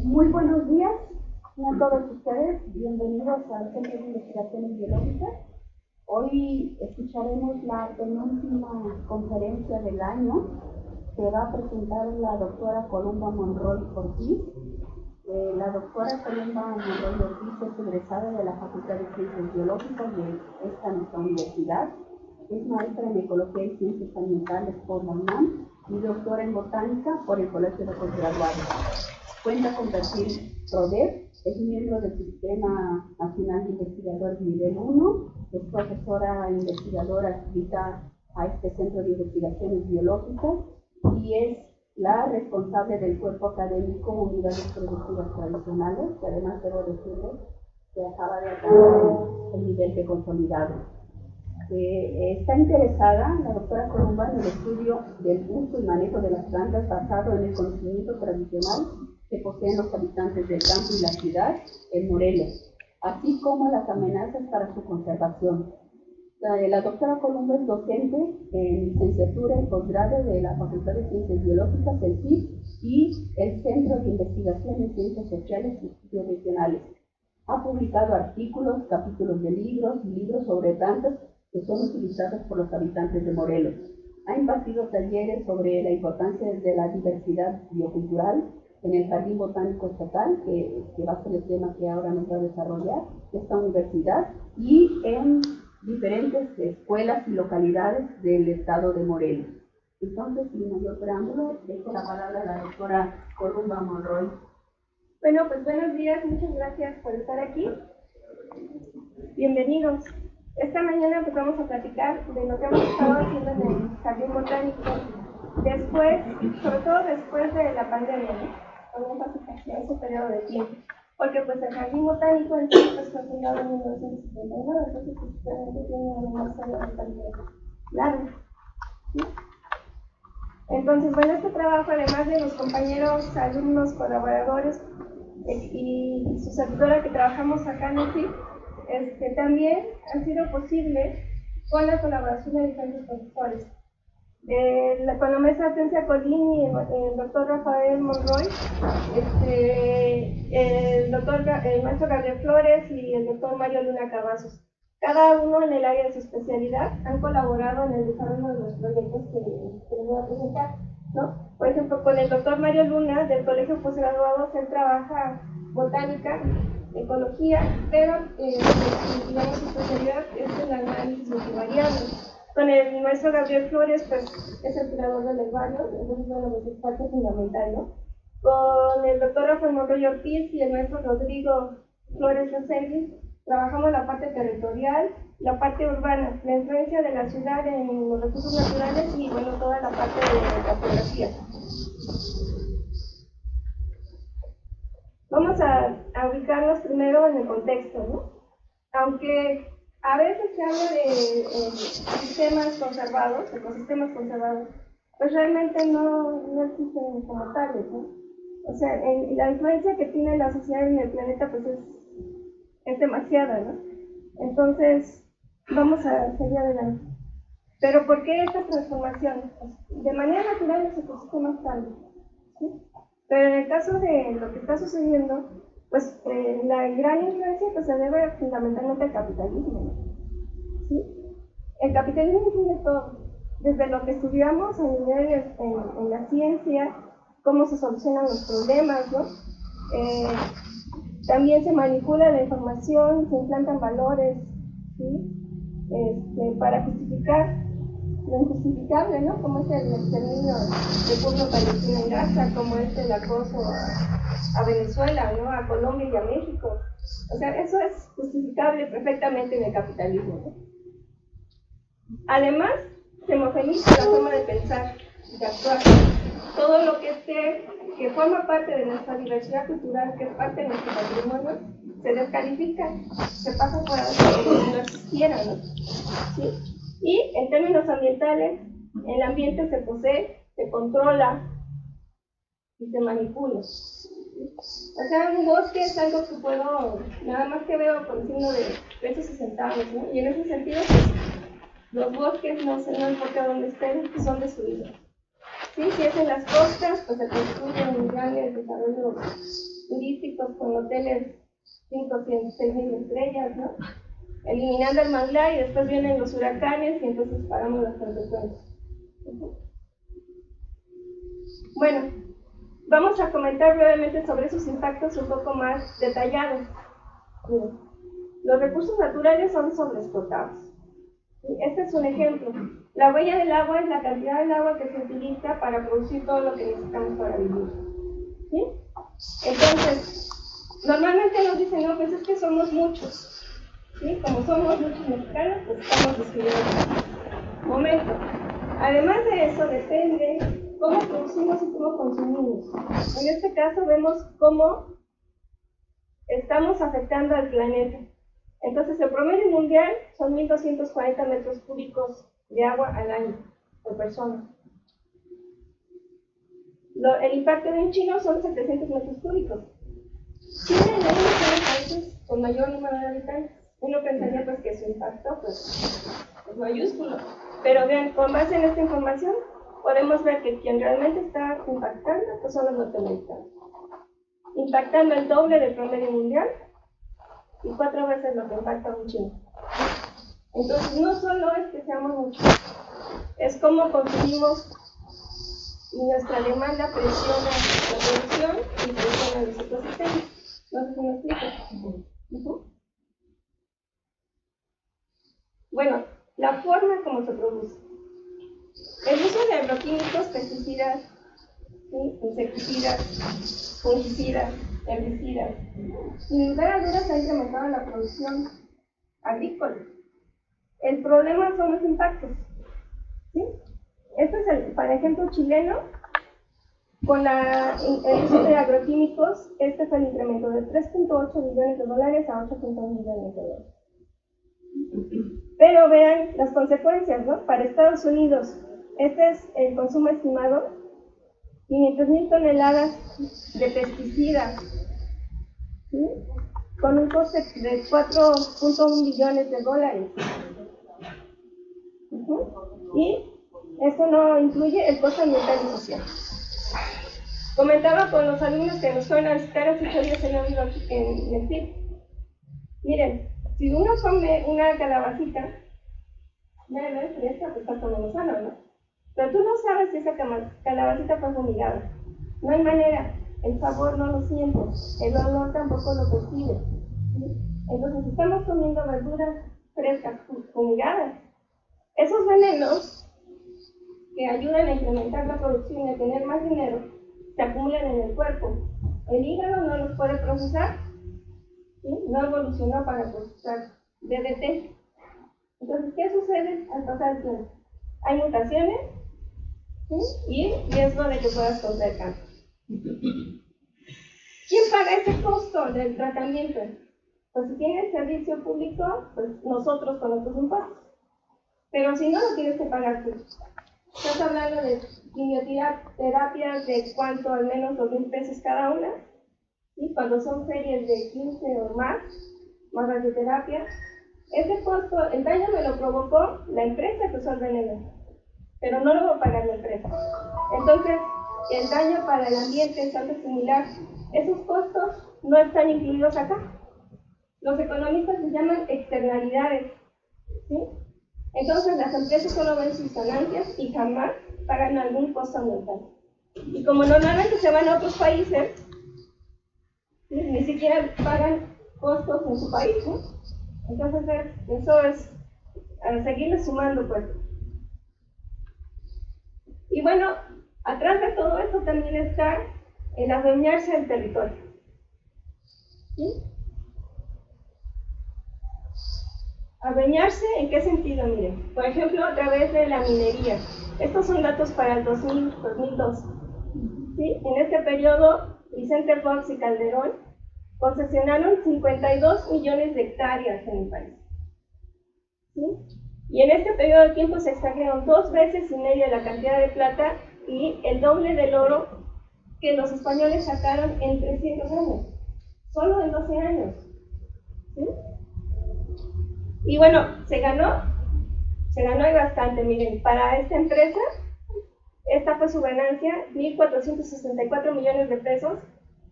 Muy buenos días a todos ustedes, bienvenidos al Centro de Investigaciones Biológicas. Hoy escucharemos la penúltima conferencia del año que va a presentar la doctora Columba Monroy Ortiz. La doctora Columba Monroy Ortiz es egresada de la Facultad de Ciencias Biológicas de esta nuestra universidad. Es maestra en Ecología y Ciencias Ambientales por la UNAM y doctora en Botánica por el Colegio de Postgraduados. Cuenta con perfil PRODEP, es miembro del Sistema Nacional de Investigadores Nivel 1, es profesora investigadora adscrita a este Centro de Investigaciones Biológicas y es la responsable del cuerpo académico Unidades Productivas Tradicionales, que además debo decirles que acaba de alcanzar el nivel de consolidado. Está interesada la doctora Columba en el estudio del uso y manejo de las plantas basado en el conocimiento tradicional que poseen los habitantes del campo y la ciudad en Morelos, así como las amenazas para su conservación. La doctora Columba es docente en licenciatura y posgrado de la Facultad de Ciencias Biológicas, el CIB, y el Centro de Investigación en Ciencias Sociales y Bioregionales. Ha publicado artículos, capítulos de libros y libros sobre plantas que son utilizados por los habitantes de Morelos. Ha impartido talleres sobre la importancia de la diversidad biocultural en el Jardín Botánico Estatal, que va a ser el tema que ahora nos va a desarrollar esta universidad, y en diferentes escuelas y localidades del estado de Morelos. Entonces, sin mayor preámbulo, dejo la palabra a la doctora Columba Monroy. Bueno, pues buenos días, muchas gracias por estar aquí. Bienvenidos. Esta mañana pues vamos a platicar de lo que hemos estado haciendo en el Jardín Botánico después, sobre todo después de la pandemia, ¿no? Ese periodo de tiempo. Porque pues el Jardín Botánico en sí pues, fue fundado en 1979, entonces pues tiene una historia bastante larga. ¿Sí? Entonces, bueno, este trabajo, además de los compañeros, alumnos, colaboradores y su servidora que trabajamos acá en el CIP, también ha sido posible con la colaboración de diferentes profesores. Con la maestra Atencia Colín y el doctor Rafael Monroy, el maestro Gabriel Flores y el doctor Mario Luna Cavazos. Cada uno en el área de su especialidad han colaborado en el desarrollo de los proyectos que les voy a presentar, ¿no? Por ejemplo, con el doctor Mario Luna del Colegio Postgraduados, él trabaja botánica, ecología, pero digamos su especialidad es el análisis multivariable. Con el maestro Gabriel Flores, pues es el curador del herbario, entonces bueno, pues es parte fundamental, ¿no? Con el doctor Rafael Monroy Ortiz y el maestro Rodrigo Flores Rosengui, trabajamos la parte territorial, la parte urbana, la influencia de la ciudad en los recursos naturales y bueno, toda la parte de cartografía. Vamos a ubicarnos primero en el contexto, ¿no? Aunque a veces se habla de sistemas conservados, ecosistemas conservados, pues realmente no existen como tales, ¿no? O sea, la influencia que tiene la sociedad en el planeta pues es demasiada, ¿no? Entonces, vamos a seguir adelante. Pero ¿por qué esta transformación? Pues, de manera natural los ecosistemas cambian, ¿sí? Pero en el caso de lo que está sucediendo, pues la gran influencia pues, se debe fundamentalmente al capitalismo, ¿no? ¿Sí? El capitalismo incluye todo, desde lo que estudiamos a nivel en la ciencia, cómo se solucionan los problemas, ¿no? También se manipula la información, se implantan valores, ¿sí? Para justificar lo injustificable, ¿no? Como es el exterminio del pueblo palestino en Gaza, como es el acoso a Venezuela, ¿no? A Colombia y a México. O sea, eso es justificable perfectamente en el capitalismo, ¿no? Además, se homogeniza la forma de pensar y de actuar. Todo lo que forma parte de nuestra diversidad cultural, que es parte de nuestro patrimonio, se descalifica, se pasa por algo como si no existiera, ¿no? ¿Sí? Y en términos ambientales, el ambiente se posee, se controla y se manipula. O sea, un bosque es algo que puedo, nada más que veo por encima de 60 años, ¿no? Y en ese sentido, pues, los bosques no importa dónde estén, son destruidos. ¿sí? Si es en las costas, pues se construyen grandes desarrollos turísticos con hoteles 5, 6 mil estrellas, ¿no? Eliminando el manglar y después vienen los huracanes y entonces pagamos las consecuencias. Bueno, vamos a comentar brevemente sobre esos impactos un poco más detallados. Miren, los recursos naturales son sobreexplotados. Este es un ejemplo. La huella del agua es la cantidad del agua que se utiliza para producir todo lo que necesitamos para vivir. ¿Sí? Entonces, normalmente nos dicen, no, pues es que somos muchos. ¿Sí? Como somos muchos mexicanos, pues estamos describiendo. Momento. Además de eso, depende cómo producimos y cómo consumimos. En este caso vemos cómo estamos afectando al planeta. Entonces, el promedio mundial son 1.240 metros cúbicos de agua al año por persona. El impacto de un chino son 700 metros cúbicos. China es uno de los países con mayor número de habitantes. Uno pensaría pues que su impacto pues, es mayúsculo. Pero vean, con base en esta información, podemos ver que quien realmente está impactando pues son los norteamericanos. Impactando el doble del promedio mundial y 4 veces lo que impacta un chino. Entonces, no solo es que seamos muchos, es cómo consumimos y nuestra demanda presiona la producción y presiona los ecosistemas. No sé si me explico. Bueno, la forma como se produce. El uso de agroquímicos, pesticidas, ¿sí? Insecticidas, fungicidas, herbicidas, sin lugar a dudas ha incrementado la producción agrícola. El problema son los impactos. ¿Sí? Este es el, para ejemplo, chileno, con el uso de agroquímicos, este fue el incremento de 3.8 billones de dólares a 8.1 billones de dólares. Pero vean las consecuencias, ¿no? Para Estados Unidos, este es el consumo estimado, 500,000 toneladas de pesticidas, ¿sí? Con un coste de 4.1 billones de dólares. Y esto no incluye el costo ambiental y social. Comentaba con los alumnos que nos fueron a visitar hace 8 días en el CIP. Miren, si uno come una calabacita, ya ves, fresca, pues está comiendo sano, ¿no? Pero tú no sabes si esa calabacita fue fumigada. No hay manera, el sabor no lo sientes, el olor tampoco lo percibe. Entonces, estamos comiendo verduras frescas, fumigadas. Esos venenos que ayudan a incrementar la producción y a tener más dinero, se acumulan en el cuerpo. El hígado no los puede procesar, ¿sí? No evolucionó para procesar DDT. Entonces, ¿qué sucede al pasar el tiempo? Hay mutaciones, ¿sí? Y riesgo de que puedas contraer cáncer. ¿Quién paga ese costo del tratamiento? Pues si tienes servicio público, pues nosotros con nuestros impuestos. Pero si no, lo tienes que pagar tú. Estás hablando de quimioterapias de cuánto, al menos 2,000 pesos cada una. ¿Sí? Cuando son series de 15 o más radioterapia. Ese costo, el daño me lo provocó la empresa que usó el veneno, pero no lo va a pagar la empresa. Entonces, el daño para el ambiente es algo similar. Esos costos no están incluidos acá. Los economistas se llaman externalidades. ¿Sí? Entonces, las empresas solo ven sus ganancias y jamás pagan algún costo ambiental. Y como normalmente se van a otros países, ¿sí? Ni siquiera pagan costos en su país, ¿no? Entonces, eso es seguirle sumando, pues. Y bueno, atrás de todo esto también está el adueñarse del territorio. ¿Sí? ¿Adueñarse en qué sentido? Miren, por ejemplo, a través de la minería. Estos son datos para el 2002. ¿Sí? En este periodo, Vicente Fox y Calderón concesionaron 52 millones de hectáreas en el país. ¿Sí? Y en este periodo de tiempo se extrajeron 2,5 veces la cantidad de plata y el doble del oro que los españoles sacaron en 300 años, solo en 12 años. ¿Sí? Y bueno, se ganó y bastante. Miren, para esta empresa esta fue su ganancia, 1.464 millones de pesos,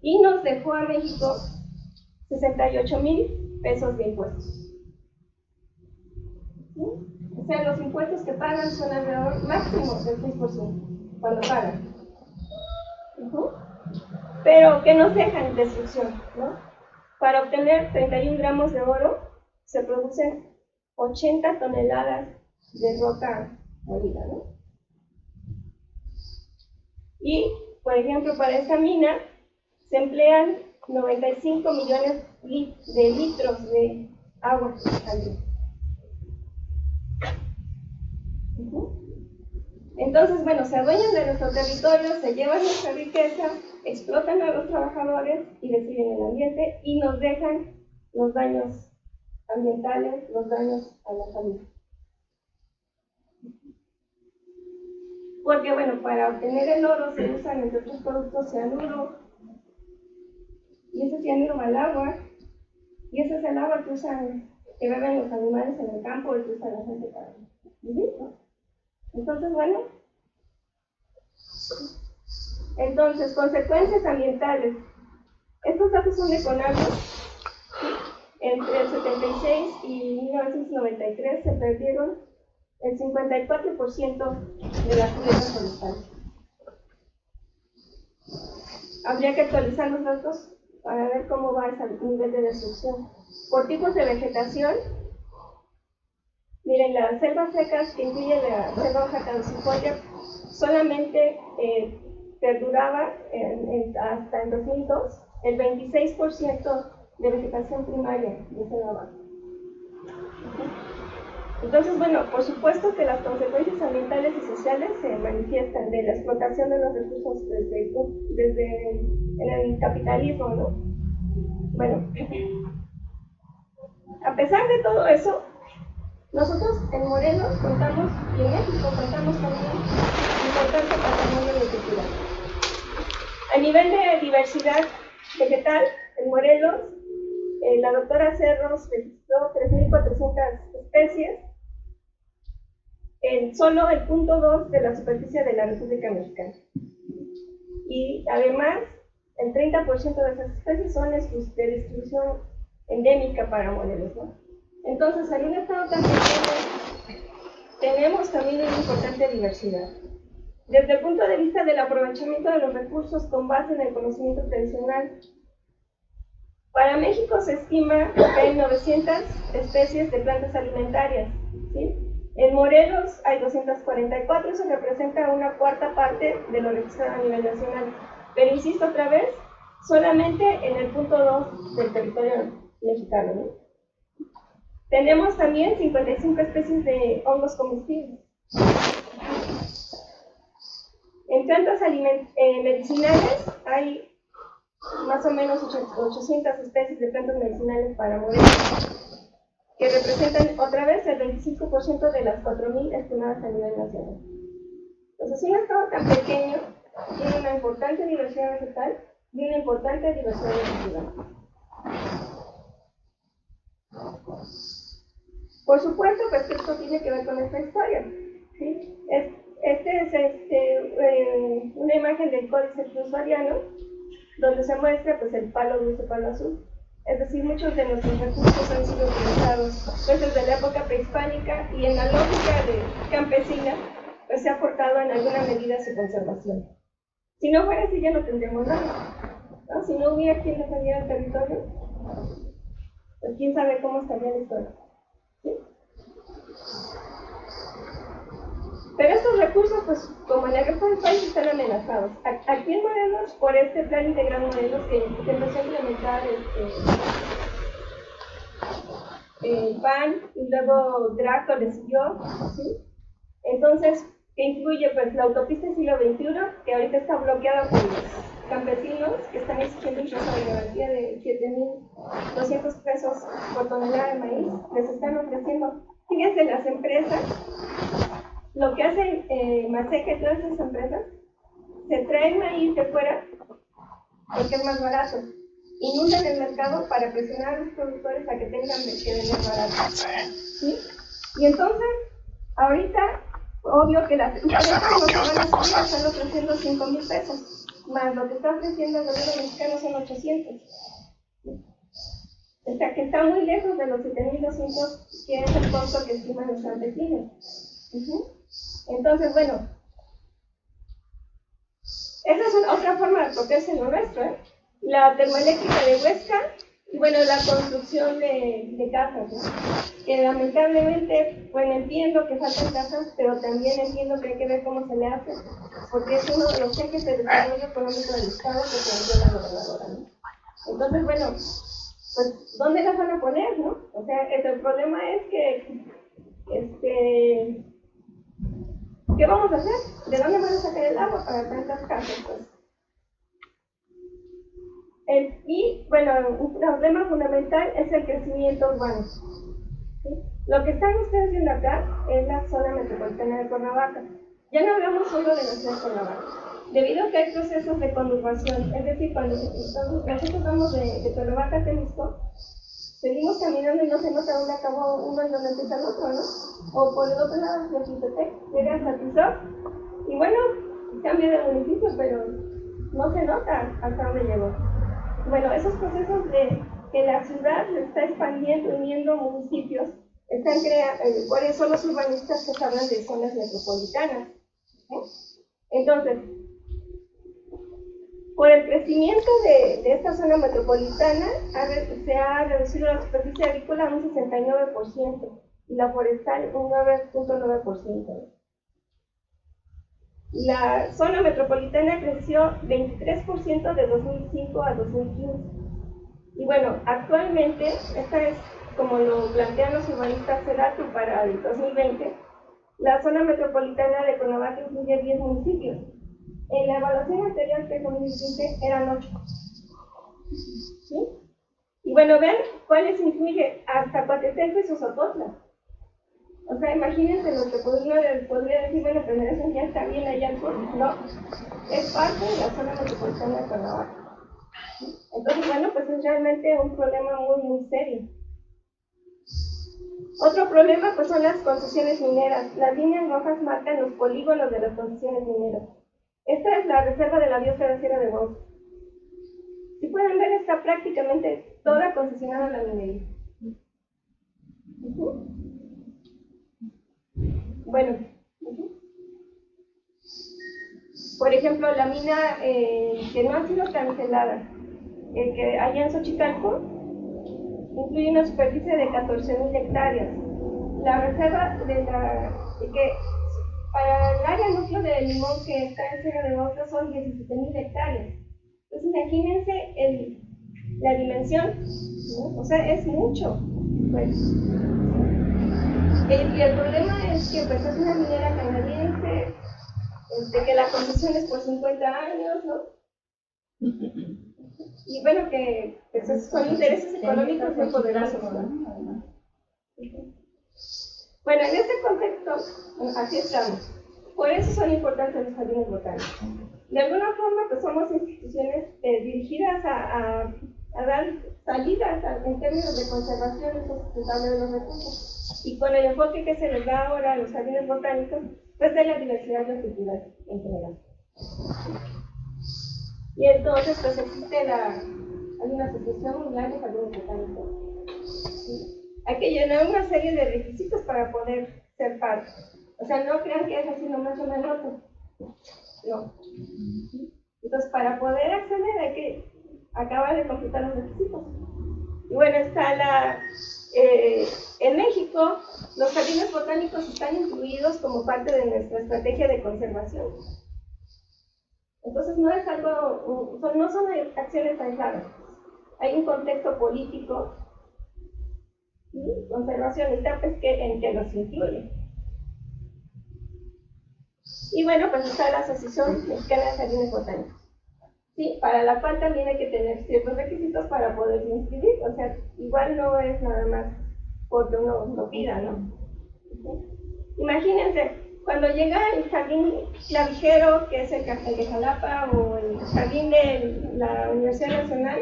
y nos dejó a México 68,000 pesos de impuestos. ¿Sí? O sea, los impuestos que pagan son alrededor máximo del 6% cuando pagan. Pero que nos dejan destrucción, ¿no? Para obtener 31 gramos de oro se producen 80 toneladas de roca molida, ¿no? Y, por ejemplo, para esta mina se emplean 95 millones de litros de agua al día. Entonces, bueno, se adueñan de nuestro territorio, se llevan nuestra riqueza, explotan a los trabajadores y destruyen el ambiente y nos dejan los daños ambientales, los daños a la salud. Porque, bueno, para obtener el oro se usan, entre otros productos, cianuro, y ese cianuro va al agua, y ese es el agua que beben los animales en el campo y que usa la gente para vivir, ¿no? Entonces, bueno, consecuencias ambientales. Estos datos son de CONAGUA. Entre el 76 y 1993 se perdieron el 54% de las cubiertas forestales. Habría que actualizar los datos para ver cómo va ese nivel de destrucción. Por tipos de vegetación, miren, las selvas secas, que incluye la selva hoja caducifolia, solamente perduraba hasta el 2002 el 26% de vegetación primaria de selva baja. Entonces, bueno, por supuesto que las consecuencias ambientales y sociales se manifiestan de la explotación de los recursos desde el capitalismo, ¿no? Bueno, a pesar de todo eso, nosotros en Morelos contamos, y en México contamos con un importante patrimonio cultural. A nivel de diversidad vegetal, en Morelos, la doctora Cerros registró 3.400 especies en solo el 0.2 de la superficie de la República Mexicana. Y además, el 30% de esas especies son de distribución endémica para Morelos, ¿no? Entonces, en un estado tan pequeño, tenemos también una importante diversidad. Desde el punto de vista del aprovechamiento de los recursos con base en el conocimiento tradicional, para México se estima que hay 900 especies de plantas alimentarias, ¿sí? En Morelos hay 244, eso representa una cuarta parte de lo registrado a nivel nacional. Pero insisto otra vez, solamente en el 0.2 del territorio mexicano, ¿no? Tenemos también 55 especies de hongos comestibles. En plantas medicinales hay más o menos 800 especies de plantas medicinales para Morelos, que representan otra vez el 25% de las 4.000 estimadas a nivel nacional. Entonces, un estado tan pequeño tiene una importante diversidad vegetal y una importante diversidad vegetal. Por supuesto, pues esto tiene que ver con esta historia, ¿sí? Una imagen del Códice Plusvaliano, donde se muestra pues, el palo dulce, palo azul. Es decir, muchos de nuestros recursos han sido utilizados pues, desde la época prehispánica y en la lógica campesina pues, se ha aportado en alguna medida su conservación. Si no fuera así, ya no tendríamos nada, ¿no? Si no hubiera quien defendiera el territorio, pues quién sabe cómo estaría la historia. ¿Sí? Pero estos recursos, pues, como en el resto del país, están amenazados. Aquí en Morelos, por este plan integral Morelos que empezó a implementar el PAN y luego Draco le siguió, ¿sí? Entonces, que incluye pues, la autopista del siglo XXI, que ahorita está bloqueada por los campesinos que están exigiendo un ingreso de garantía de 7.200 pesos por tonelada de maíz. Les están ofreciendo, fíjense, las empresas, lo que hacen Maseca y todas esas empresas, se traen maíz de fuera porque es más barato. Inundan el mercado para presionar a los productores a que tengan que vender barato. ¿Sí? Y entonces, ahorita obvio que las empresas no se van a subir, están ofreciendo 5,000 pesos, más lo que está ofreciendo el gobierno mexicano son 800. O sea que está muy lejos de los 7,200, que es el costo que estiman los campesinos. Entonces, bueno, esa es otra forma de apropiarse lo nuestro, ¿eh? La termoeléctrica de Huesca, y bueno, la construcción de casas, ¿no? Que lamentablemente, bueno, entiendo que faltan casas, pero también entiendo que hay que ver cómo se le hace, porque es uno de los ejes de desarrollo económico del Estado que planteó la gobernadora, ¿no? Entonces, bueno, pues, ¿dónde las van a poner, no? O sea, el problema es que, ¿qué vamos a hacer? ¿De dónde van a sacar el agua para tantas casas, pues? Y, bueno, un problema fundamental es el crecimiento urbano. ¿Sí? Lo que están ustedes viendo acá es la zona metropolitana de Cuernavaca. Ya no hablamos solo de la ciudad de Cuernavaca. Debido a que hay procesos de conurbación, es decir, cuando nosotros vamos de Cuernavaca a Temisco, seguimos caminando y no se nota dónde acabó uno y dónde empieza el otro, ¿no? O por el otro lado, de Chiltepec, llegas a Tizoc, y bueno, cambia de municipio, pero no se nota hasta dónde llegó. Bueno, esos procesos de que la ciudad se está expandiendo, uniendo municipios, están ¿cuáles son los urbanistas que hablan de zonas metropolitanas? Entonces, por el crecimiento de esta zona metropolitana, se ha reducido la superficie agrícola a un 69% y la forestal un 9,9%. La zona metropolitana creció 23% de 2005 a 2015. Y bueno, actualmente, esta es como lo plantean los urbanistas CEDATU para el 2020, la zona metropolitana de Cuernavaca incluye 10 municipios. En la evaluación anterior, que es 2015, eran 8. ¿Sí? Y bueno, vean cuáles incluye hasta Coatetelco y Sosopotla. O sea, imagínense lo que podría decir, bueno, pero eso ya está bien allá al sur. No, es parte de la zona metropolitana de Cuernavaca. Entonces, bueno, pues es realmente un problema muy, muy serio. Otro problema, pues son las concesiones mineras. Las líneas rojas marcan los polígonos de las concesiones mineras. Esta es la reserva de la biosfera Sierra de Bauta. Si pueden ver, está prácticamente toda concesionada a la minería. Bueno, por ejemplo, la mina que no ha sido cancelada, que allá en Xochicalco, incluye una superficie de 14,000 hectáreas. La reserva que para el área núcleo de Limón que está en Sierra de Bauta son 17,000 hectáreas. Entonces imagínense la dimensión, ¿no? O sea, es mucho. Pues. Y el problema es que pues, es una minera canadiense, que la concesión es por 50 años, ¿no? Y bueno, que pues, son intereses económicos muy poderosos, ¿no? Bueno, en este contexto, así estamos. Por eso son importantes los jardines botánicos. De alguna forma, pues somos instituciones dirigidas a dar salidas en términos de conservación sustentable de los recursos. Y con el enfoque que se les da ahora a los jardines botánicos, pues de la diversidad cultural en general. Y entonces, pues existe hay una asociación mundial de jardines botánicos. ¿Sí? Hay que llenar una serie de requisitos para poder ser parte. O sea, no crean que es así nomás una nota. No. Entonces, para poder acceder hay que acabar de completar los requisitos. Y bueno, está en México, los jardines botánicos están incluidos como parte de nuestra estrategia de conservación. Entonces, no es algo, no son acciones aisladas. Hay un contexto político y conservacionista pues, en que los incluye. Y bueno, pues está la Asociación Mexicana de Jardines Botánicos, ¿sí? Para la cual también hay que tener ciertos requisitos para poder inscribir, o sea, igual no es nada más porque uno lo pida, ¿no? ¿Sí? Imagínense, cuando llega el jardín clavijero, que es el de Jalapa, o el jardín de la Universidad Nacional,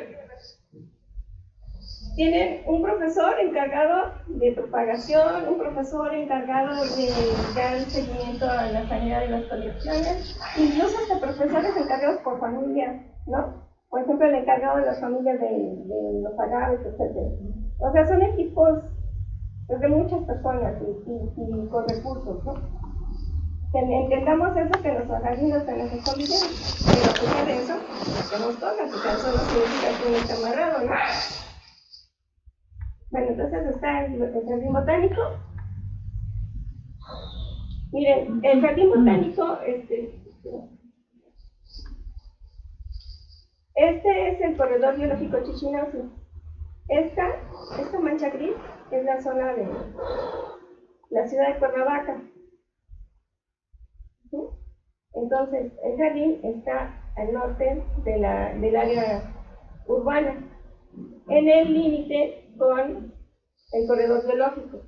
Tienen un profesor encargado de propagación, un profesor encargado de dar seguimiento a la sanidad de las colecciones, incluso hasta profesores encargados por familias, ¿no? Por ejemplo, el encargado de las familias de los agaves, etc. O sea, son equipos pues, de muchas personas y con recursos, ¿no? Entendamos eso, que nuestros jardines se nos están viviendo, pero a pesar de eso, que nos toca, porque eso no significa que uno esté amarrado, ¿no? Bueno, entonces está el jardín botánico. Miren, el jardín botánico, este es el corredor biológico Chichinauhua. Esta mancha gris es la zona de la ciudad de Cuernavaca. ¿Sí? Entonces, el jardín está al norte del área urbana, en el límite con el corredor biológico.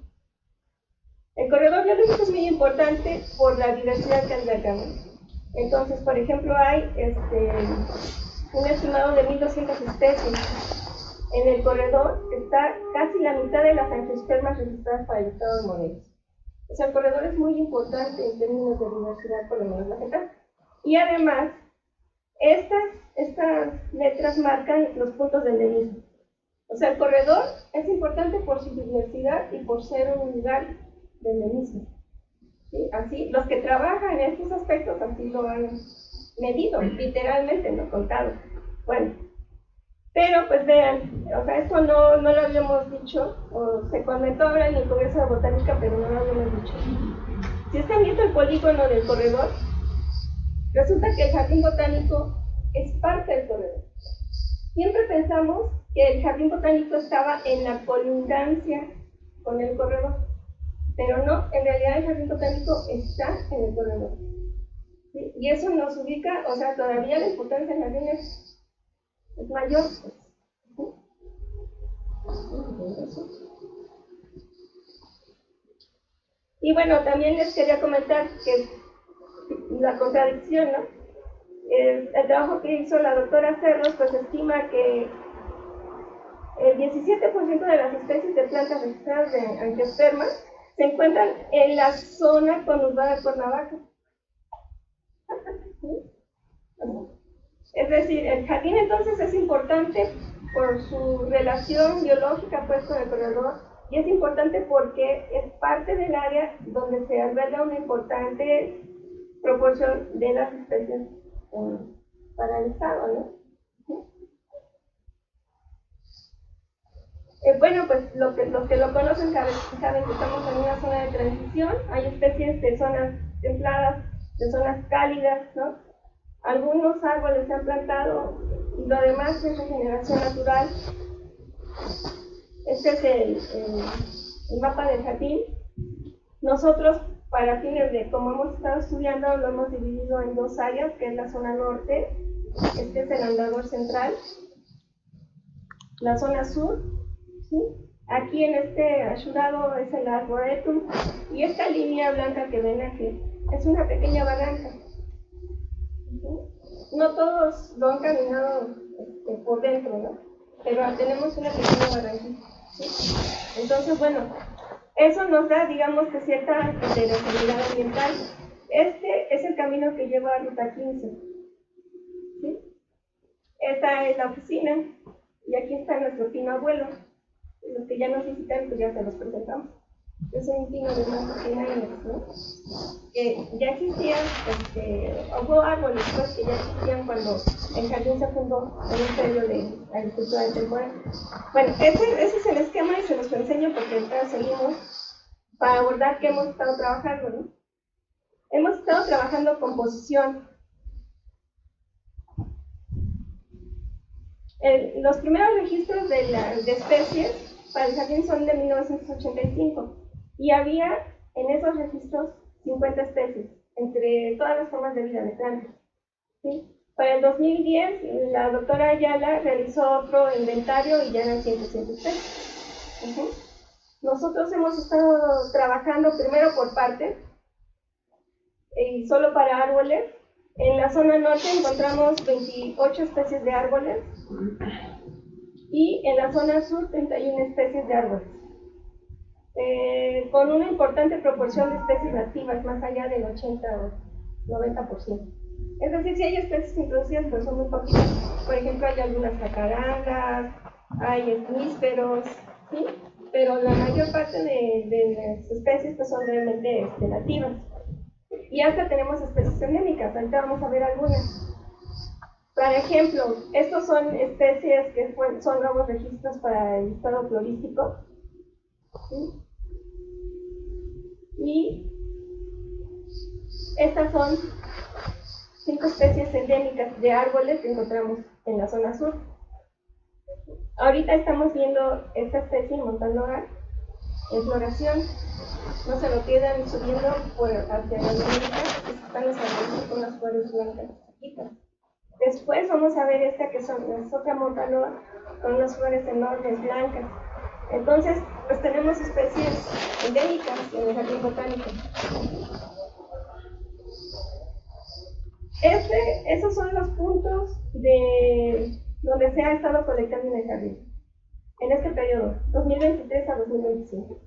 El corredor biológico es muy importante por la diversidad que alberga, ¿no? Entonces, por ejemplo, hay un estimado de 1.200 especies. En el corredor está casi la mitad de las angiospermas registradas para el estado de Morelos. O sea, el corredor es muy importante en términos de diversidad, por lo menos vegetal. Y además, estas letras marcan los puntos de endemismo. O sea, el corredor es importante por su diversidad y por ser un lugar de endemismo. ¿Sí? Así, los que trabajan en estos aspectos así lo han medido, literalmente, no contado. Bueno, pero pues vean, o sea, esto no lo habíamos dicho, o se comentó ahora en el Congreso de Botánica, pero no lo habíamos dicho. Si están viendo el polígono del corredor, resulta que el jardín botánico es parte del corredor. Siempre pensamos que el jardín botánico estaba en la colindancia con el corredor, pero no, en realidad el jardín botánico está en el corredor. ¿Sí? Y eso nos ubica, o sea, todavía la importancia del jardín es mayor. Y bueno, también les quería comentar que la contradicción, ¿no? El trabajo que hizo la doctora Cerros, pues estima que el 17% de las especies de plantas registradas de angiospermas se encuentran en la zona conurbada de Cuernavaca. Es decir, el jardín entonces es importante por su relación biológica pues, con el corredor, y es importante porque es parte del área donde se alberga una importante proporción de las especies para el estado, ¿no? Bueno, pues los que lo conocen saben que estamos en una zona de transición. Hay especies de zonas templadas, de zonas cálidas, ¿no? Algunos árboles se han plantado y lo demás es regeneración natural. Este es el mapa del jardín. Nosotros, para fines de como hemos estado estudiando, lo hemos dividido en dos áreas, que es la zona norte, este es el andador central, la zona sur, ¿sí? Aquí en este ayudado es el arboretum, y esta línea blanca que ven aquí es una pequeña barranca. No todos lo han caminado por dentro, ¿no? Pero tenemos una pequeña barranquita, ¿sí? Entonces, bueno, eso nos da, digamos, que cierta heterogeneidad ambiental. Este es el camino que lleva a Ruta 15, ¿sí? Esta es la oficina, y aquí está nuestro pino abuelo. Los que ya nos visitan, pues ya se los presentamos. Es un pino de más de 100 años, ¿no? Ya existían, hubo árboles pues, que ya existían cuando el jardín se fundó en un periodo de agricultura de temporada. Bueno, ese es el esquema y se los enseño porque ahora seguimos para abordar qué hemos estado trabajando, ¿no? Hemos estado trabajando composición. Los primeros registros de especies para el jardín son de 1985 y había en esos registros 50 especies, entre todas las formas de vida de plantas. ¿Sí? Para el 2010, la doctora Ayala realizó otro inventario y ya eran 107 especies. Nosotros hemos estado trabajando primero por partes, y solo para árboles. En la zona norte encontramos 28 especies de árboles. y en la zona sur 31 especies de árboles, con una importante proporción de especies nativas, más allá del 80 o 90%. Es decir, si hay especies introducidas, pero son muy poquitas. Por ejemplo, hay algunas jacarandas, hay nísperos, ¿sí? Pero la mayor parte de las especies pues, son realmente nativas. Y hasta tenemos especies endémicas, ahorita vamos a ver algunas. Por ejemplo, estos son especies que son nuevos registros para el estado florístico. ¿Sí? Y estas son 5 especies endémicas de árboles que encontramos en la zona sur. Ahorita estamos viendo esta especie Montanora en floración. No se lo quedan subiendo hacia la América, están los árboles con las flores blancas chiquitas. Después vamos a ver esta que son las otra Montanora con unas flores enormes blancas. Entonces, pues tenemos especies endémicas en el jardín botánico. Esos son los puntos de donde se ha estado colectando en el jardín, en este periodo, 2023 a 2025.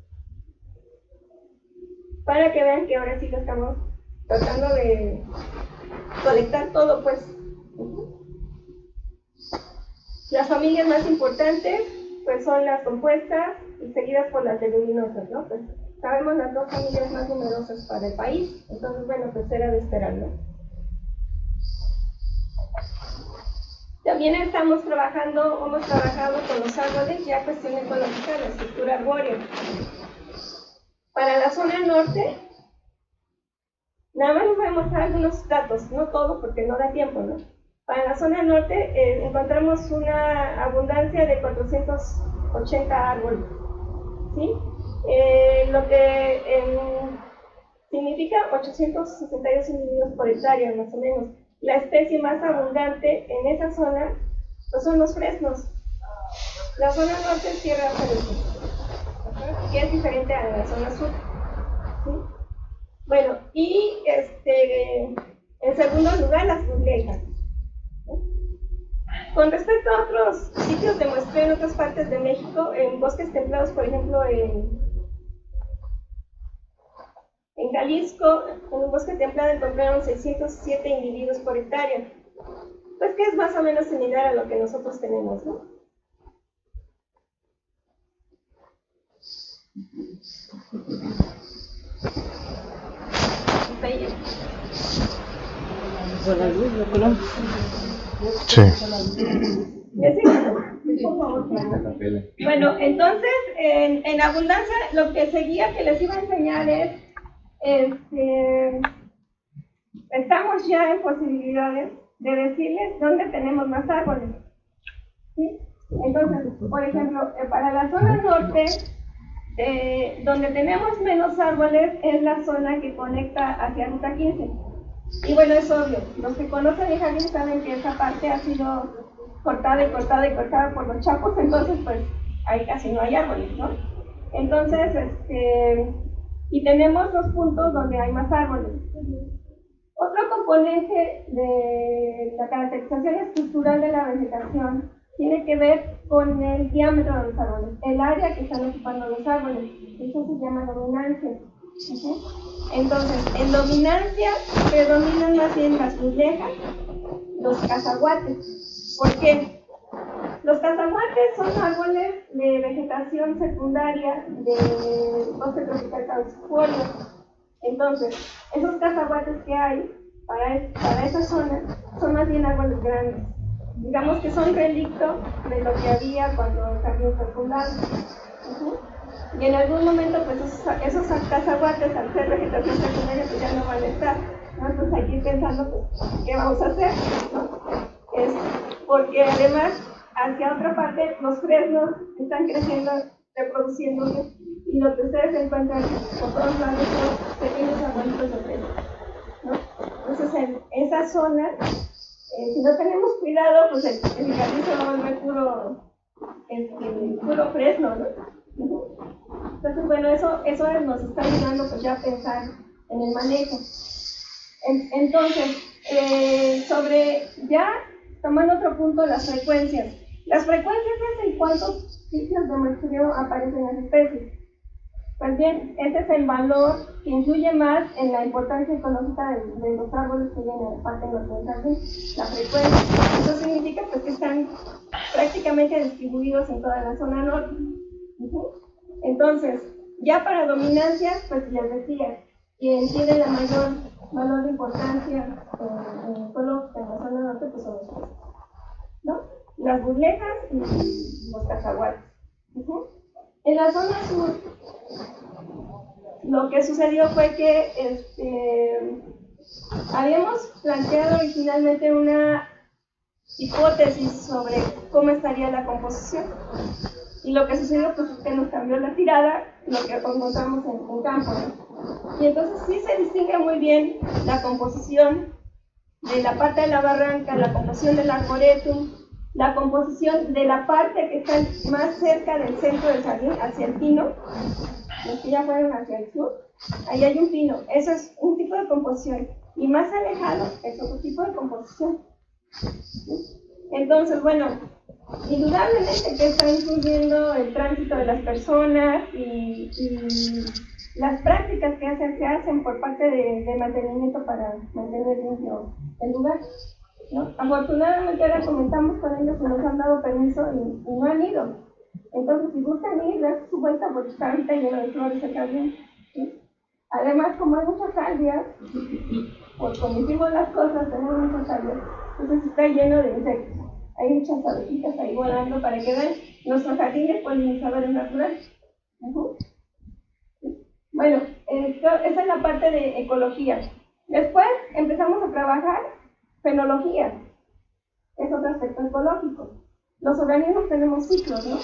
Para que vean que ahora sí lo estamos tratando de colectar todo, pues. Las familias más importantes, pues son las compuestas y seguidas por las leguminosas, ¿no? Pues sabemos las dos familias más numerosas para el país, entonces, bueno, pues era de esperar, ¿no? También hemos trabajado con los árboles ya cuestión ecológica, la estructura arbórea. Para la zona norte, nada más les voy a mostrar algunos datos, no todo porque no da tiempo, ¿no? Para la zona norte encontramos una abundancia de 480 árboles, ¿sí? Lo que significa 862 individuos por hectárea, más o menos. La especie más abundante en esa zona pues son los fresnos. La zona norte es tierra fértil, que es diferente a la zona sur, ¿sí? Bueno, y en segundo lugar, las buglejas. Con respecto a otros sitios de muestreo en otras partes de México, en bosques templados, por ejemplo, en Jalisco, en un bosque templado encontraron 607 individuos por hectárea, pues que es más o menos similar a lo que nosotros tenemos, ¿no? Sí. Bueno, entonces, en abundancia, lo que seguía que les iba a enseñar es, estamos ya en posibilidades de decirles dónde tenemos más árboles, ¿sí? Entonces, por ejemplo, para la zona norte, donde tenemos menos árboles es la zona que conecta hacia Ruta 15. Y bueno, es obvio, los que conocen el jardín saben que esa parte ha sido cortada y cortada y cortada por los chapos, entonces pues ahí casi no hay árboles, ¿no? Entonces, y tenemos los puntos donde hay más árboles. Otro componente de la caracterización estructural de la vegetación tiene que ver con el diámetro de los árboles, el área que están ocupando los árboles. Eso se llama dominancia. Entonces, en dominancia predominan más bien las buglejas, los cazaguates. ¿Por qué? Los cazaguates son árboles de vegetación secundaria de bosque tropical caducifolio. Entonces, esos cazaguates que hay para esa zona son más bien árboles grandes. Digamos que son relicto de lo que había cuando el jardín fue fundado. Y en algún momento, pues esos cazaguates, al ser vegetación secundaria, pues ya no van a estar, ¿no? Entonces hay que ir pensando, pues, ¿qué vamos a hacer? ¿No? Porque además, hacia otra parte, los fresnos están creciendo, reproduciéndose, y lo que ustedes encuentran por todos lados son pequeños arbolitos de fresno, ¿no? Entonces, en esa zona, si no tenemos cuidado, pues el jardín se va a volver puro fresno, ¿no? Entonces, bueno, eso nos está ayudando pues ya a pensar en el manejo. Entonces, sobre ya tomando otro punto, las frecuencias. Las frecuencias es en cuántos ciclos de mercurio aparecen en las especies. Pues bien, ese es el valor que influye más en la importancia ecológica de los árboles que vienen, aparte de los mensajes, la frecuencia. Eso significa pues, que están prácticamente distribuidos en toda la zona norte. Entonces, ya para dominancias, pues les decía, quien tiene la mayor valor de importancia ecológica en la zona norte, pues son los peces, ¿no? Las burlejas y los cacahuates. En la zona sur, lo que sucedió fue que habíamos planteado originalmente una hipótesis sobre cómo estaría la composición. Y lo que sucedió pues, es que nos cambió la tirada, lo que encontramos en campo, ¿no? Y entonces sí se distingue muy bien la composición de la parte de la barranca, la composición del arboretum, la composición de la parte que está más cerca del centro del jardín, hacia el pino, los que ya fueron hacia el sur, ahí hay un pino, eso es un tipo de composición, y más alejado es otro tipo de composición. Entonces, bueno, indudablemente que está influyendo el tránsito de las personas y las prácticas que se hacen por parte de mantenimiento para mantener limpio el lugar, ¿no? Afortunadamente ahora comentamos con ellos que nos han dado permiso y no han ido. Entonces, si gustan ir, darse su vuelta porque está ahorita lleno de flores el jardín, ¿sí? Además, como hay muchas salvias, pues como hicimos las cosas, tenemos muchas salvias, entonces está lleno de insectos. Hay muchas abejitas ahí volando para que vean nuestros jardines polinizadores naturales. Bueno, esa es la parte de ecología. Después empezamos a trabajar fenología. Es otro aspecto ecológico. Los organismos tenemos ciclos, ¿no?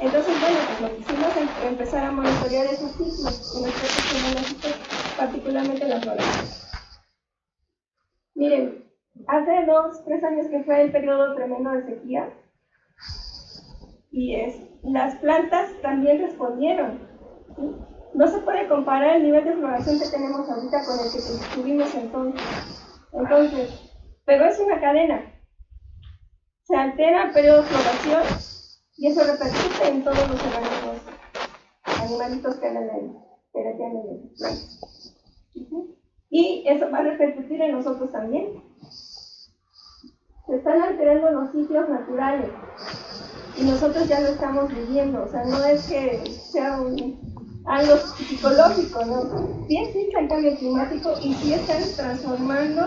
Entonces, bueno, pues lo que hicimos es empezar a monitorear esos ciclos en aspectos fenológicos, particularmente las flores. Miren, hace 2-3 años que fue el periodo tremendo de sequía y las plantas también respondieron, ¿sí? No se puede comparar el nivel de floración que tenemos ahorita con el que tuvimos entonces, pero es una cadena. Se altera el periodo de floración y eso repercute en todos los organismos, animalitos que andan ahí, pero que andan en plantas. Y eso va a repercutir en nosotros también. Se están alterando los ciclos naturales y nosotros ya lo estamos viviendo, o sea, no es que sea algo psicológico, ¿no? Sí existe el cambio climático y sí están transformando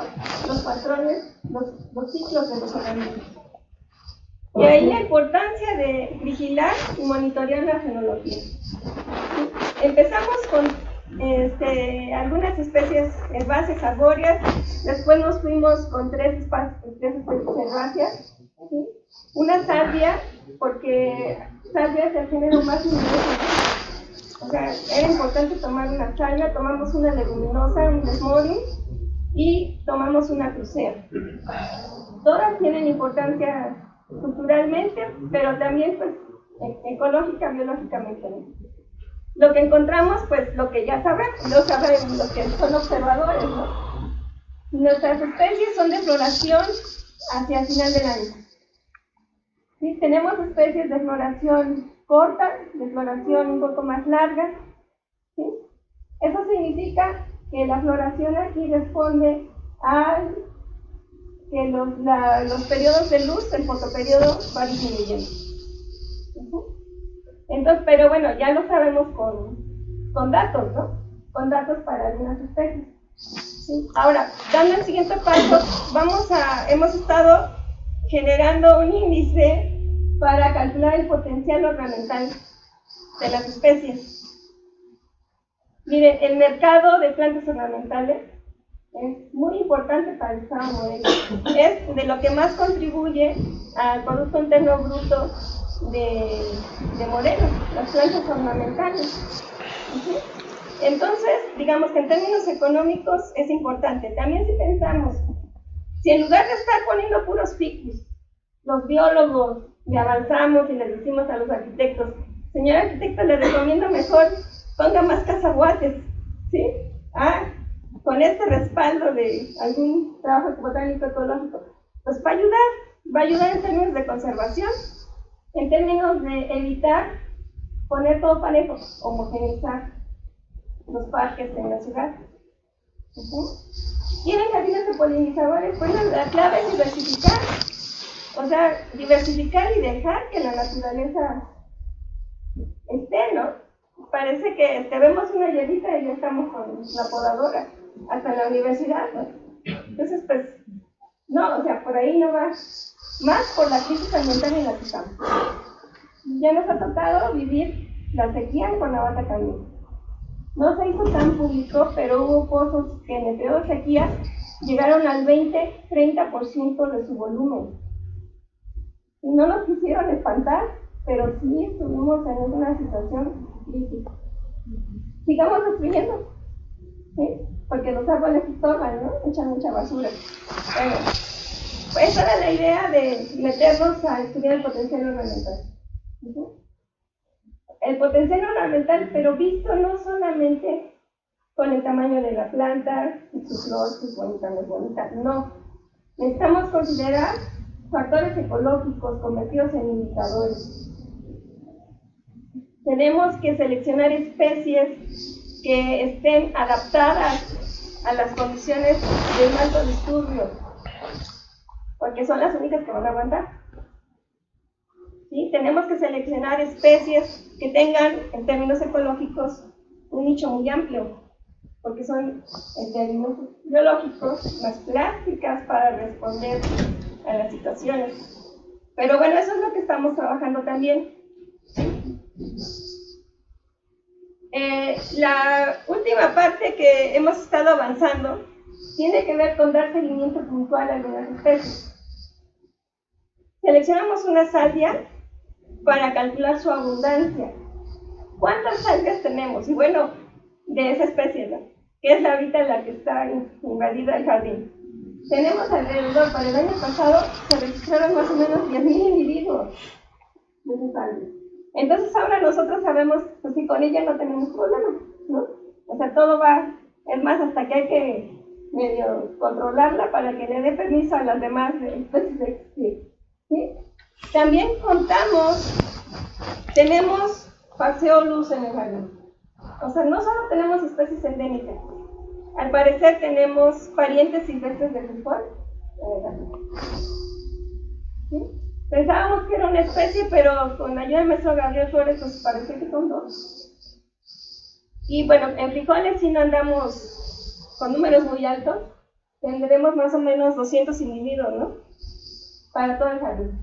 los patrones, los ciclos de los organismos. Y ahí la importancia de vigilar y monitorear la fenología. Empezamos con algunas especies herbáceas, arbóreas, después nos fuimos con tres especies herbáceas, ¿sí? Una salvia, porque salvia es el género más inmenso, o sea, era importante tomar una salvia, tomamos una leguminosa, un desmodium, y tomamos una crucea. Todas tienen importancia culturalmente, pero también pues, ecológica, biológicamente, ¿no? Lo que encontramos, pues lo que ya saben los que son observadores, ¿no? Nuestras especies son de floración hacia el final del año. ¿Sí? Tenemos especies de floración corta, de floración un poco más larga. ¿Sí? Eso significa que la floración aquí responde a que los periodos de luz, el fotoperiodo, va disminuyendo. Entonces, pero bueno, ya lo sabemos con datos, ¿no? Con datos para algunas especies. ¿Sí? Ahora, dando el siguiente paso, hemos estado generando un índice para calcular el potencial ornamental de las especies. Miren, el mercado de plantas ornamentales es muy importante para el Estado Morelos. Es de lo que más contribuye al Producto Interno Bruto de Morelos, las plantas ornamentales. ¿Sí? Entonces, digamos que en términos económicos es importante. También si pensamos, si en lugar de estar poniendo puros ficus, los biólogos le avanzamos y les decimos a los arquitectos, señor arquitecto, le recomiendo mejor ponga más cacahuates, ¿sí? Con este respaldo de algún trabajo botánico ecológico, pues para ayudar, va a ayudar en términos de conservación, en términos de evitar poner todo parejo, homogeneizar los parques en la ciudad. ¿Tienen jardines de polinizadores? Bueno, la clave es diversificar. O sea, diversificar y dejar que la naturaleza esté, ¿no? Parece que vemos una hierbita y ya estamos con la podadora, hasta la universidad, ¿no? Entonces, pues, no, o sea, por ahí no va, más por la crisis ambiental en la que estamos. Ya nos ha tocado vivir la sequía en Cuernavaca también. No se hizo tan público, pero hubo pozos que en el periodo de sequía llegaron al 20-30% de su volumen. Y no nos quisieron espantar, pero sí estuvimos en una situación crítica. Sigamos destruyendo, ¿sí? Porque los árboles estorban, ¿no? Echan mucha basura. Bueno, pues esa era la idea de meternos a estudiar el potencial ornamental. El potencial ornamental, pero visto no solamente con el tamaño de la planta, su flor, su bonita, no es bonita, no. Necesitamos considerar factores ecológicos convertidos en indicadores. Tenemos que seleccionar especies que estén adaptadas a las condiciones de un alto disturbio, porque son las únicas que van a aguantar. ¿Sí? Tenemos que seleccionar especies que tengan, en términos ecológicos, un nicho muy amplio, porque son, en términos biológicos, más plásticas para responder a las situaciones. Pero bueno, eso es lo que estamos trabajando también. La última parte que hemos estado avanzando tiene que ver con dar seguimiento puntual a algunas especies. Seleccionamos una salvia para calcular su abundancia. ¿Cuántas salvias tenemos? Y bueno, de esa especie, ¿no? Que es ahorita la que está invadida el jardín. Tenemos alrededor, para el año pasado, se registraron más o menos 10,000 individuos de esa salvia. Entonces ahora nosotros sabemos, pues si con ella no tenemos problema, ¿no? O sea, todo va, es más, hasta que hay que medio controlarla para que le dé permiso a las demás especies de existir, ¿sí? También tenemos Phaseolus en el jardín. O sea, no solo tenemos especies endémicas, al parecer tenemos parientes silvestres de fútbol. ¿Sí? Pensábamos que era una especie, pero con la ayuda del maestro Gabriel Flores, pues parece que son dos. Y bueno, en frijoles sí no andamos con números muy altos, tendremos más o menos 200 individuos, ¿no? Para todo el jardín.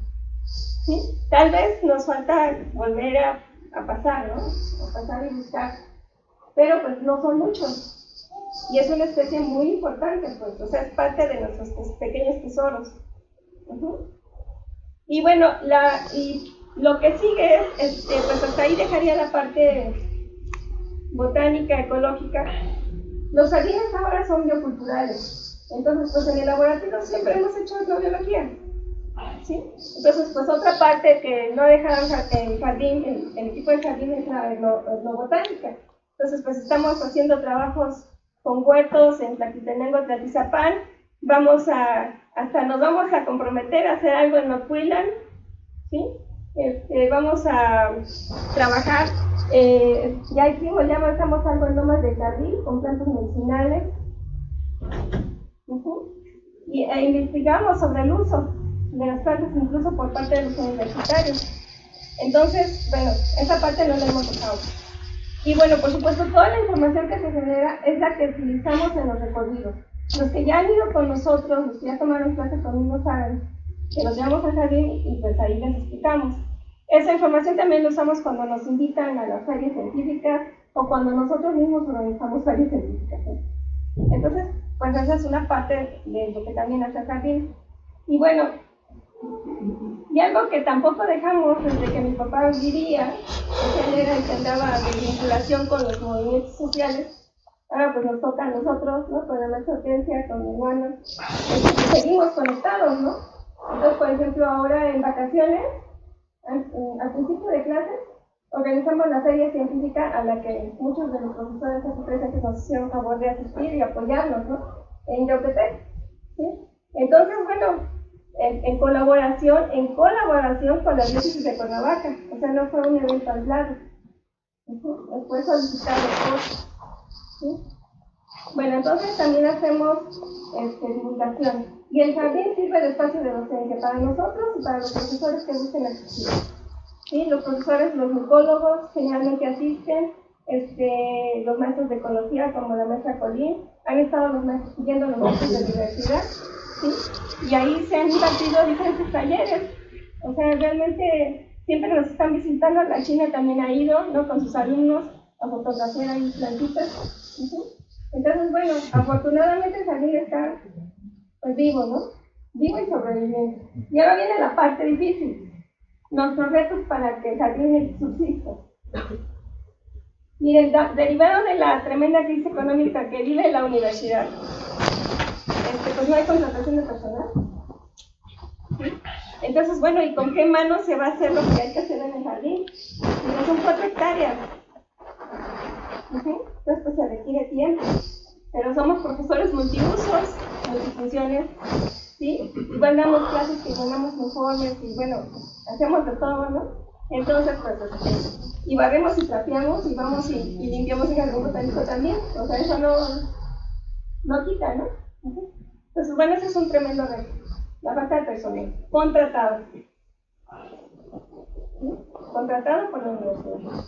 ¿Sí? Tal vez nos falta volver a pasar, ¿no? A pasar y buscar, pero pues no son muchos. Y es una especie muy importante, pues, o sea, es parte de nuestros pequeños tesoros. Y bueno, lo que sigue es pues hasta ahí dejaría la parte botánica, ecológica. Los jardines ahora son bioculturales, entonces pues en el laboratorio siempre hemos hecho etnobiología, ¿sí? Entonces pues otra parte que no dejaron el jardín, el equipo de jardín es la etnobotánica. Entonces pues estamos haciendo trabajos con huertos en Tlaquitenango, Tlatizapán, hasta nos vamos a comprometer a hacer algo en Ocuilan, ¿sí? Vamos a trabajar, ya avanzamos algo en Lomas de Carril con plantas medicinales, e investigamos sobre el uso de las plantas incluso por parte de los universitarios. Entonces, bueno, esa parte no la hemos tocado. Y bueno, por supuesto, toda la información que se genera es la que utilizamos en los recorridos. Los que ya han ido con nosotros, los que ya tomaron clases conmigo saben que los llevamos al jardín y pues ahí les explicamos. Esa información también la usamos cuando nos invitan a las ferias científicas o cuando nosotros mismos organizamos ferias científicas, ¿sí? Entonces, pues esa es una parte de lo que también hace el jardín. Y bueno, y algo que tampoco dejamos desde que mi papá vivía, él era el que andaba de vinculación con los movimientos sociales. Ahora pues nos toca a nosotros, ¿no? Con la maestra Hortensia, con mi hermano, seguimos conectados, ¿no? Entonces, por ejemplo, ahora en vacaciones, al principio de clases, organizamos la feria científica a la que muchos de los profesores hace 3 años nos hicieron favor de asistir y apoyarnos, ¿no? En Yautepec, ¿sí? Entonces, bueno, en colaboración con la diócesis de Cuernavaca. O sea, no fue un evento aislado. Fue solicitado por... ¿sí? Bueno, entonces también hacemos divulgación. Y el jardín sirve de espacio de docencia para nosotros y para los profesores que gusten asistir. ¿Sí? Los profesores, los micólogos generalmente asisten, los maestros de ecología como la maestra Colín, han estado siguiendo los maestros de universidad, ¿sí? Y ahí se han impartido diferentes talleres. O sea, realmente siempre nos están visitando. La China también ha ido, ¿no?, con sus alumnos a fotografiar ahí plantitas. Entonces, bueno, afortunadamente el jardín está pues vivo, ¿no? Vivo y sobreviviente. Y ahora viene la parte difícil, nuestros retos para que el jardín subsista. Miren, derivado de la tremenda crisis económica que vive la universidad, pues no hay contratación de personal. Entonces, bueno, ¿y con qué manos se va a hacer lo que hay que hacer en el jardín? Digo, son 4 hectáreas. Entonces, pues se requiere tiempo. Pero somos profesores multiusos, multifunciones, ¿sí? Igual damos clases, que mandamos informes y bueno, hacemos de todo, ¿no? Entonces, pues, y barremos y trapeamos y vamos y limpiamos en algún botánico también. O sea, eso no quita, ¿no? Entonces, bueno, ese es un tremendo reto. La falta de personal. Contratado. ¿Sí? Contratado por la universidad.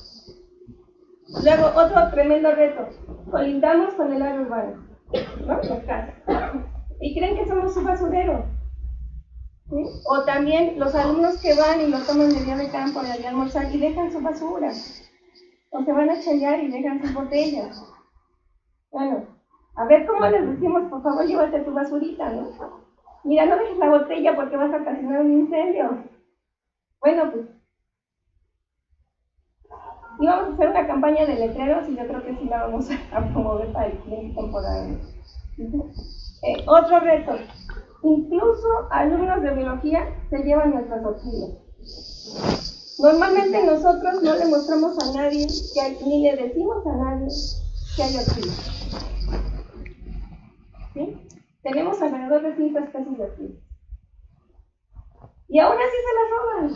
Luego, otro tremendo reto. Colindamos con el área urbana, ¿no? Las casas. Y creen que somos su basurero. ¿Sí? O también los alumnos que van y lo toman de día de campo, de día de almorzar y dejan su basura. O se van a chalear y dejan sus botellas. Bueno, a ver cómo les decimos, por favor, llévate tu basurita, ¿no? Mira, no dejes la botella porque vas a ocasionar un incendio. Bueno, pues íbamos a hacer una campaña de letreros y yo creo que sí la vamos a promover para el siguiente temporada. Otro reto. Incluso alumnos de biología se llevan nuestras orquídeas. Normalmente nosotros no le mostramos a nadie que hay, ni le decimos a nadie que hay orquídeas. ¿Sí? Tenemos alrededor de 5 especies de orquídeas. Y aún así se las roban.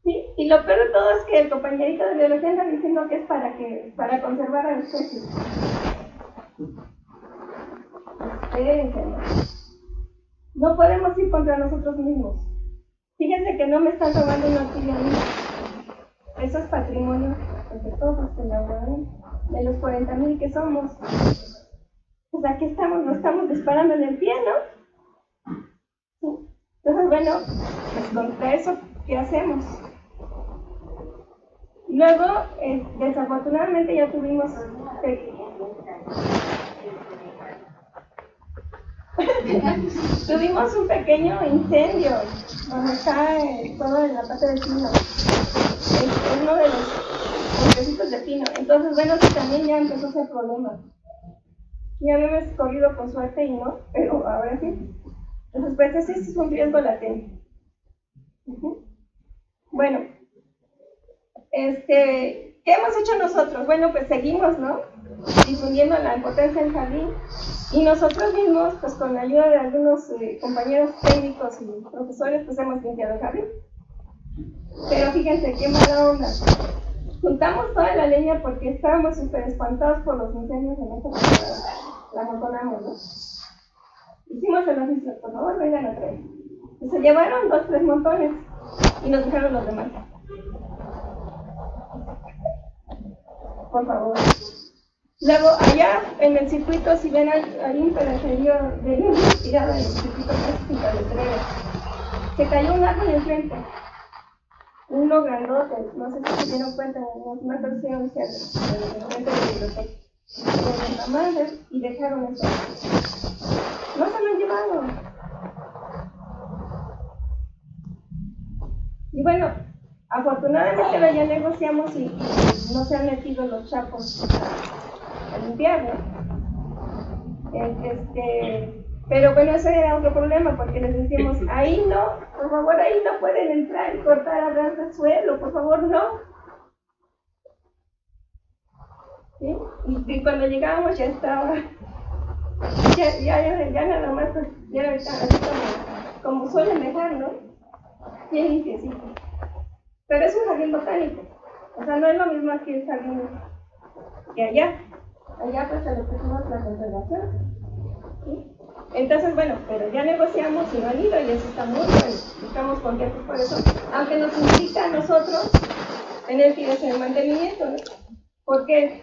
¿Sí? Y lo peor de todo es que el compañerito de biología está diciendo que es para conservar a las especies. No podemos ir contra nosotros mismos. Fíjense que no me están robando una orquídea mía. Eso es patrimonio entre todos de los 40,000 que somos. Pues aquí estamos, nos estamos disparando en el pie, ¿no? ¿Sí? Entonces, bueno, pues contra eso, ¿qué hacemos? Luego, desafortunadamente ya tuvimos tuvimos un pequeño incendio donde está todo en la parte del pino. Es uno de los bosquecitos de pino. Entonces, bueno, sí, también ya empezó a ser problema. Ya habíamos corrido con suerte y no, pero ahora sí. Entonces, pues ese es un riesgo latente. Bueno, ¿qué hemos hecho nosotros? Bueno, pues seguimos, ¿no?, difundiendo la importancia del jardín. Y nosotros mismos, pues con la ayuda de algunos compañeros técnicos y profesores, pues hemos limpiado el jardín. Pero fíjense, qué mala onda. Juntamos toda la leña porque estábamos súper espantados por los incendios en esta temporada. La montonamos, ¿no? Hicimos el oficio, por favor, vengan a traer. Y se llevaron 2, 3 montones y nos dejaron los demás. Por favor. Luego, allá en el circuito, si ven, hay un pedacerío de línea tirado en el circuito casi sin letrero. Se cayó un árbol enfrente. Uno grandote, no sé si se dieron cuenta, una versión enfrente de la biblioteca. De la madre y dejaron eso. No se lo han llevado. Y bueno, afortunadamente ya negociamos y no se han metido los chapos a limpiar, ¿no? Pero bueno, ese era otro problema porque les decíamos, ahí no, por favor, ahí no pueden entrar y cortar a ras del suelo, por favor, no. ¿Sí? Y cuando llegábamos ya estaba, ya nada más, pues, ya estaba como suelen dejar, ¿no? Bien limpiecito. Pero es un jardín botánico. O sea, no es lo mismo aquí el jardín que allá. Allá pues el objetivo es la conservación. ¿Sí? Entonces, bueno, pero ya negociamos y no han ido y eso está muy bueno. Estamos contentos por eso. Aunque nos implica a nosotros tener que ir a hacer el mantenimiento, ¿no? Porque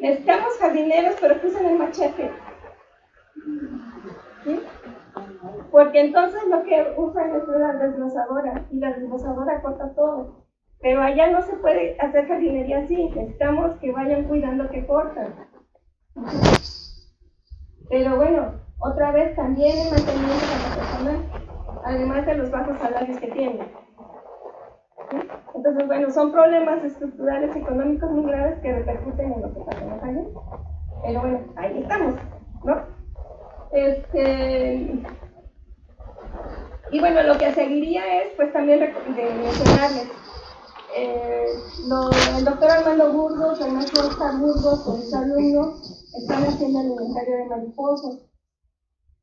necesitamos jardineros, pero que usen el machete. ¿Sí? Porque entonces lo que usan es la desbrozadora y la desbrozadora corta todo. Pero allá no se puede hacer jardinería así. Necesitamos que vayan cuidando que cortan. Pero bueno, otra vez también el mantenimiento de la persona, además de los bajos salarios que tienen. ¿Sí? Entonces, bueno, son problemas estructurales económicos muy graves que repercuten en lo que pasa en los años. Pero bueno, ahí estamos, ¿no? Y bueno, lo que seguiría es, pues también de mencionarles, el doctor Armando Burgos, el maestro Oscar Burgos, con sus alumnos, están haciendo el inventario de mariposas.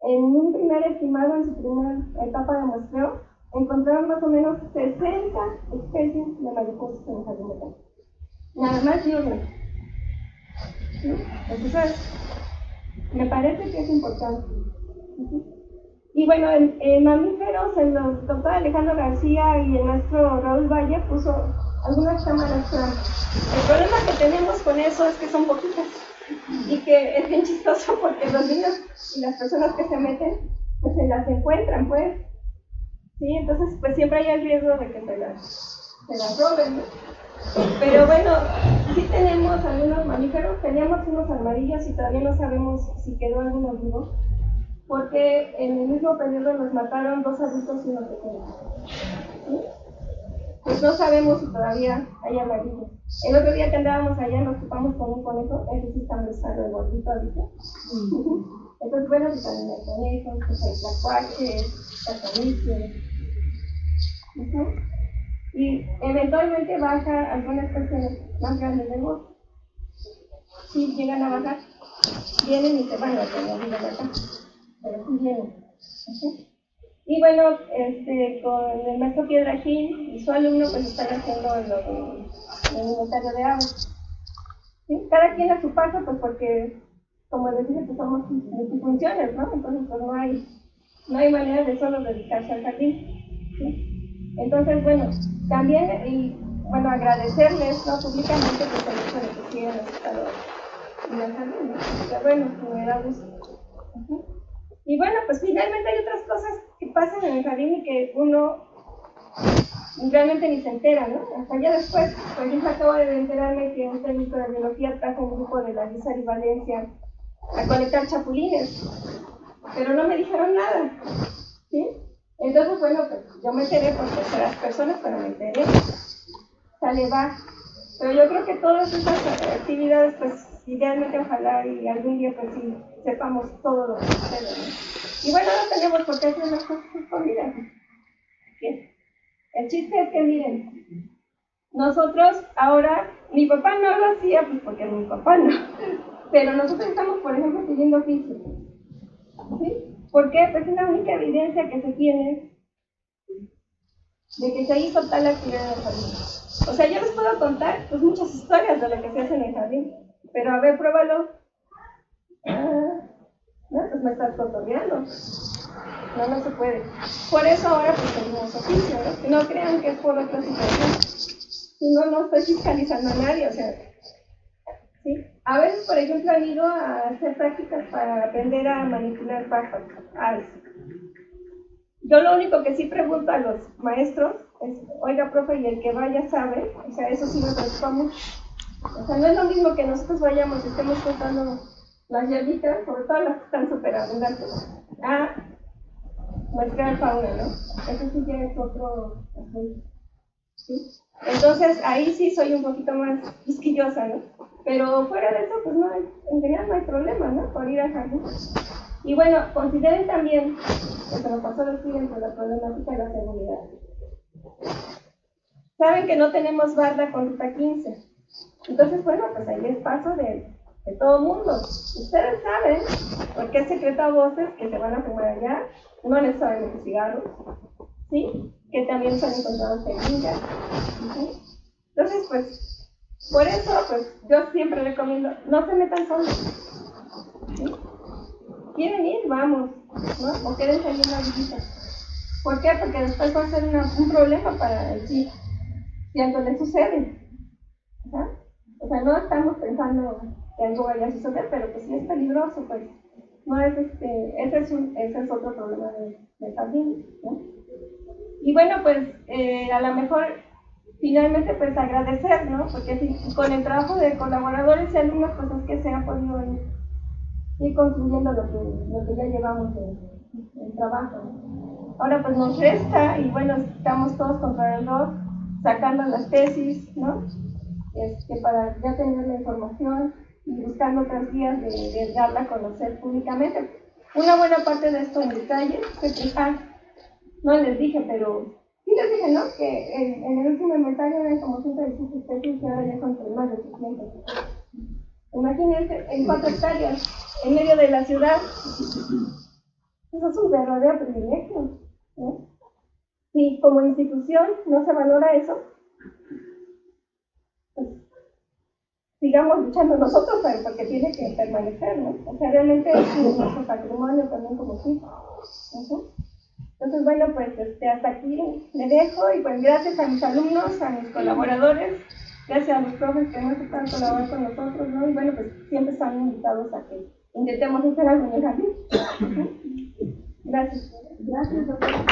En un primer estimado, en su primera etapa de muestreo, encontraron más o menos 60 especies de mariposas en el jardín botánico. Nada más y una. ¿Sí? Entonces, me parece que es importante. Y bueno, en mamíferos, el doctor Alejandro García y el maestro Raúl Valle puso algunas cámaras Fram. El problema que tenemos con eso es que son poquitas y que es bien chistoso porque los niños y las personas que se meten, pues se las encuentran, pues. Sí, entonces pues siempre hay el riesgo de que se las roben, ¿no? Pero bueno, sí tenemos algunos mamíferos, teníamos unos armadillos y todavía no sabemos si quedó alguno vivo, porque en el mismo periodo nos mataron 2 adultos y uno pequeño. ¿Sí? Pues no sabemos si todavía hay armadillos. El otro día que andábamos allá nos topamos con un conejo, ese sí está muy sano, el gordito ahorita. Entonces, bueno, pues también hay conejos, pues hay tlacuaches, cacaniches. Y eventualmente baja alguna especie más grande del bosque. Si llegan a bajar, vienen y se van, a que no viven acá, pero sí vienen. Y bueno, con el maestro Piedra Gil y su alumno, pues están haciendo el inventario de aves. ¿Sí? Cada quien a su paso, pues porque, como les dije, pues somos multifunciones, ¿no? Entonces, pues no hay manera de solo dedicarse al jardín. ¿Sí? Entonces, bueno, también, y bueno, agradecerles, ¿no? Públicamente, pues el hecho de que sí han estado en el jardín, ¿no? Pero bueno, me da gusto. Y bueno, pues finalmente hay otras cosas que pasan en el jardín y que uno realmente ni se entera, ¿no? Hasta ya después, por ejemplo, acabo de enterarme que un técnico de biología trajo un grupo de la Guizar y Valencia a colectar chapulines, pero no me dijeron nada, ¿sí? Entonces, bueno, pues yo me enteré por terceras personas, pero me enteré. Sale, va. Pero yo creo que todas estas actividades, pues, idealmente, ojalá y algún día, pues sí, sepamos todo lo que sucede, ¿no? Y bueno, no tenemos por qué hacer las cosas escondidas. ¿Sí? El chiste es que, miren, nosotros ahora, mi papá no lo hacía, pues porque mi papá no, pero nosotros estamos, por ejemplo, pidiendo oficio. ¿Sí? ¿Por qué? Pues es la única evidencia que se tiene de que se hizo tal actividad en el jardín. O sea, yo les puedo contar pues muchas historias de lo que se hace en el jardín, pero a ver, pruébalo. No, pues me estás cotorreando. No se puede. Por eso ahora pues tenemos oficio, ¿no? Que no crean que es por otra situación. Si no, no estoy fiscalizando a nadie, o sea, ¿sí? A veces, por ejemplo, han ido a hacer prácticas para aprender a manipular pájaros, aves. Yo lo único que sí pregunto a los maestros es, oiga, profe, y el que vaya sabe, o sea, eso sí me preocupa mucho. O sea, no es lo mismo que nosotros vayamos y estemos contando las hierbitas, sobre todo las que están súper abundantes, a muestrear fauna, ¿no? Eso sí ya es otro asunto, ¿sí? Entonces, ahí sí soy un poquito más quisquillosa, ¿no? Pero fuera de eso, pues no hay, en general no hay problema, ¿no? Por ir al jardín. Y bueno, consideren también, que se nos pasó el tiempo, la problemática de la seguridad. Saben que no tenemos barda con ruta 15. Entonces, bueno, pues ahí les paso de de todo el mundo. Ustedes saben, porque es secreto a voces, que se van a fumar allá, no necesariamente cigarros, ¿sí? Que también son encontrados semillas. ¿Sí? Entonces, pues, por eso, pues, yo siempre recomiendo, no se metan solos. ¿Sí? ¿Quieren ir? Vamos, ¿no? O quédense ahí en la visita. ¿Por qué? Porque después va a ser un problema para el chico, si algo le sucede. ¿Verdad? O sea, no estamos pensando que algo vaya a suceder, pero pues sí es peligroso, pues. No es ese es otro problema de jardín, ¿no? Y bueno, pues a lo mejor finalmente pues agradecer, ¿no? Porque con el trabajo de colaboradores y alumnos pues es que se ha podido ir construyendo lo que ya llevamos en trabajo, ¿no? Ahora pues nos resta, y bueno, estamos todos contra el reloj, sacando las tesis, ¿no? Para ya tener la información y buscando otras vías de darla a conocer públicamente. Una buena parte de esto en detalle se fijar, no les dije, pero sí les dije, ¿no? Que en el último inventario eran como 117 especies y ahora ya son más de 300. Imagínense, en 4 hectáreas, en medio de la ciudad. Eso es un verdadero privilegio, ¿no? Si como institución no se valora eso, pues sigamos luchando nosotros, porque tiene que permanecer, ¿no? O sea, realmente es nuestro patrimonio también como equipo. Entonces, bueno, pues hasta aquí le dejo, y pues gracias a mis alumnos, a mis colaboradores, gracias a los profes que nos están colaborando con nosotros, ¿no? Y bueno, pues siempre están invitados a que intentemos hacer algo en el jardín. Gracias. Gracias, doctora.